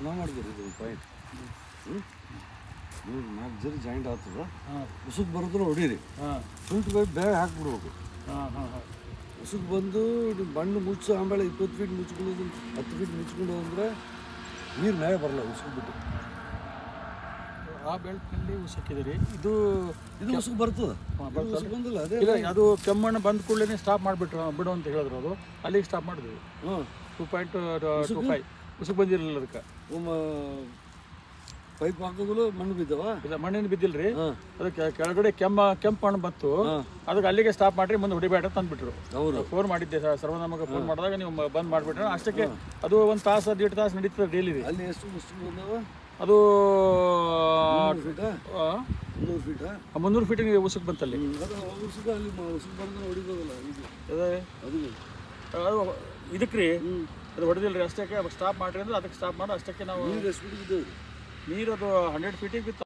ನಾವು ಮಾಡಿದ್ರಿ ಇದು ಪಾಯಿಂಟ್ ನೀವು 4 ಜರಿ ಜಾಯಿಂಟ್ ಆಗ್ತದ ಉಸುಕ್ ಬರೋದ್ರ ಹೊಡೀರಿ ಸುಂಟು ಬೈ ಬೇಗ ಹಾಕ್ಬಿಡ್ಬೇಕು ಉಸುಕ್ ಬಂದು ಬಣ್ಣು ಮುಚ್ಚು ಆಮೇಲೆ 20 ಫೀಟ್ ಮುಚ್ಕೊಂಡು 10 ಫೀಟ್ ಮುಚ್ಕೊಂಡು ಅಂದರೆ ನೀರು ಮ್ಯಾಗ ಬರಲ್ಲ ಉಸುಕ್ ಬಿಟ್ಟು ಆ ಬೆಲ್ಟ್ನಲ್ಲಿ ಉಸುಕಿದಿರಿ ಇದು ಉಸುಕ್ ಬರ್ತದೆ ಬಂದಿಲ್ಲ ಅದೇ ಇಲ್ಲ ಅದು ಕೆಮ್ಮಣ್ಣು ಬಂದ ಕೂಡಲೇ ಸ್ಟಾಪ್ ಮಾಡಿಬಿಟ್ರು ಬಿಡು ಅಂತ ಹೇಳಿದ್ರು ಅದು ಅಲ್ಲಿಗೆ ಸ್ಟಾಪ್ ಮಾಡಿದ್ವಿ 2.25 ಉಸುಕ್ ಬಂದಿರಲಿಲ್ಲ ಅದಕ್ಕೆ ಪೈಪ್ ಹಾಕೋದು ಮಣ್ಣು ಬಿದ್ದವ ಇಲ್ಲ ಮಣ್ಣಿನ ಬಿದ್ದಿಲ್ರಿ ಅದಕ್ಕೆ ಕೆಳಗಡೆ ಕೆಂಪು ಮಣ್ಣು ಬಂತು ಅದಕ್ಕೆ ಅಲ್ಲಿಗೆ ಸ್ಟಾಪ್ ಮಾಡ್ರಿ ಮುಂದೆ ಹೊಡಿಬೇಡ ತಂದ್ಬಿಟ್ರು ಹೌದು ಫೋನ್ ಮಾಡಿದ್ದೆ ಸರ್ವನಾಮಕ್ಕೆ ಫೋನ್ ಮಾಡಿದಾಗ ನೀವು ಬಂದ್ ಮಾಡಿಬಿಟ್ರೆ ಅಷ್ಟಕ್ಕೆ ಅದು 1 ತಾಸು 1.5 ತಾಸು ನಡೀತದೆ ಡೈಲಿ ರೀ ಅಲ್ಲಿ ಎಷ್ಟು ಬಂದವ ಅದು 300 ಫೀಟಾ 300 ಫೀಟಿಗೆ ಉಸುಕ್ ಬಂತಲ್ಲಿ ಉಸುಕ ಅಲ್ಲಿ ಉಸುಕ್ ಬಂದ್ರೆ ಹೊಡಿಬೋದಲ್ಲ ಅದು ಇದಕ್ಕೆ ರೀ ಅದು ಹೊಡೆದಿಲ್ಲ ರೀ ಅಷ್ಟಕ್ಕೆ ಸ್ಟಾಪ್ ಮಾಡ್ರಿ ಅಂದ್ರೆ ಅದಕ್ಕೆ ಸ್ಟಾಪ್ ಮಾಡಿ ಅಷ್ಟಕ್ಕೆ ನಾವು ನೀರು ಎಷ್ಟು ಬಿದ್ದು ನೀರು ಅದು 100 ಫೀಟಿಗೆ ಬಿತ್ತು